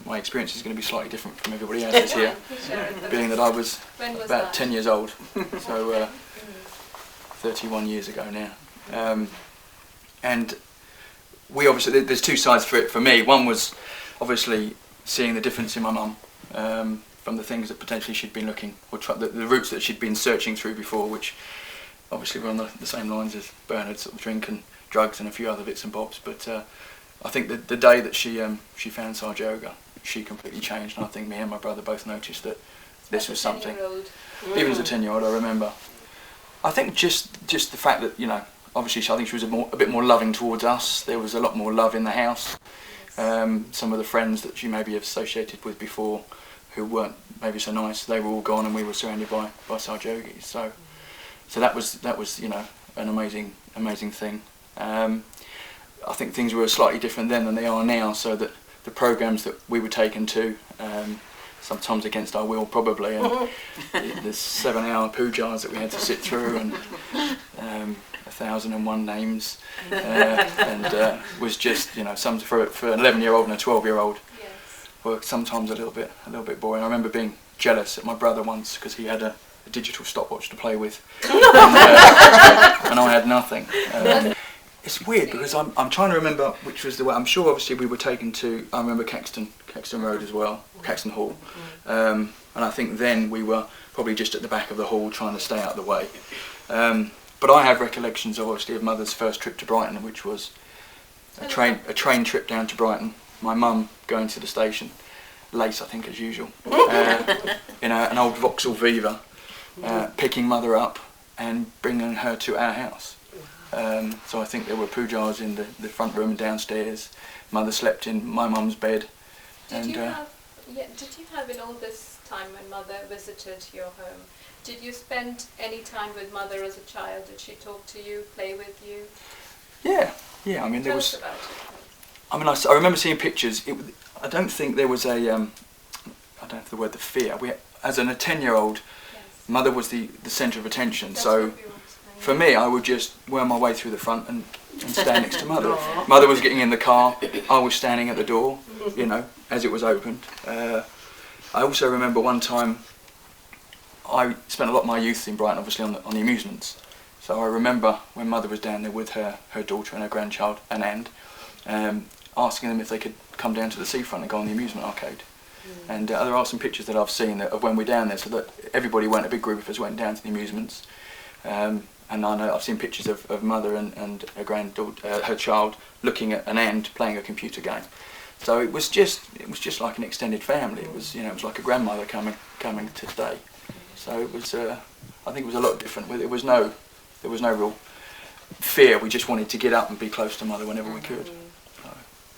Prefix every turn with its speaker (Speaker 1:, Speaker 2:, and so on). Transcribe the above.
Speaker 1: my experience is going to be slightly different from everybody else's here, being that I was about 10 years old, so 31 years ago now. And we obviously, there's two sides for it for me. One was obviously seeing the difference in my mum, from the things that potentially she'd been looking, or the routes that she'd been searching through before, which obviously were on the same lines as Bernard, sort of drink and drugs and a few other bits and bobs. But I think that the day that she found Sahaja Yoga, she completely changed, and I think me and my brother both noticed that this was something. Even as a 10-year-old, I remember. I think just the fact that, you know, obviously I think she was a bit more loving towards us. There was a lot more love in the house. Some of the friends that she maybe associated with before, who weren't maybe so nice, they were all gone, and we were surrounded by Sahaja Yogis. So that was you know, an amazing thing. I think things were slightly different then than they are now, so that the programs that we were taken to, sometimes against our will probably, and the 7-hour pujas that we had to sit through, and 1,001 names, and was just, you know, some for an 11-year-old and a 12-year-old were sometimes a little bit boring. I remember being jealous at my brother once because he had a digital stopwatch to play with, and I had nothing. It's weird because I'm trying to remember which was the way. I'm sure obviously we were taken to, I remember Caxton Road as well, Caxton Hall, and I think then we were probably just at the back of the hall trying to stay out of the way. But I have recollections obviously of Mother's first trip to Brighton, which was a train trip down to Brighton. My mum going to the station, late I think as usual, in an old Vauxhall Viva, picking Mother up and bringing her to our house. So I think there were pujas in the front room and downstairs. Mother slept in my mum's bed.
Speaker 2: Did you have in all this time when Mother visited your home, did you spend any time with Mother as a child? Did she talk to you, play with you?
Speaker 1: Yeah. I mean, there was.
Speaker 2: Tell us about it.
Speaker 1: I mean, I remember seeing pictures. I don't think there was a. I don't have the word the fear. As a 10-year-old, Mother was the centre of attention.
Speaker 2: That's
Speaker 1: so.
Speaker 2: what we want to say.
Speaker 1: For me, I would just worm my way through the front and stand next to Mother. Mother was getting in the car, I was standing at the door, you know, as it was opened. I also remember one time, I spent a lot of my youth in Brighton, obviously on the amusements. So I remember when Mother was down there with her daughter and her grandchild, Anand, asking them if they could come down to the seafront and go on the amusement arcade. And there are some pictures that I've seen of when we're down there, so that everybody went, a big group of us went down to the amusements. And I know I've seen pictures of Mother and her granddaughter, her child, looking at Anand playing a computer game. So it was just like an extended family. It was, you know, it was like a grandmother coming to stay. So it was, I think it was a lot different. There was no real fear. We just wanted to get up and be close to Mother whenever we could.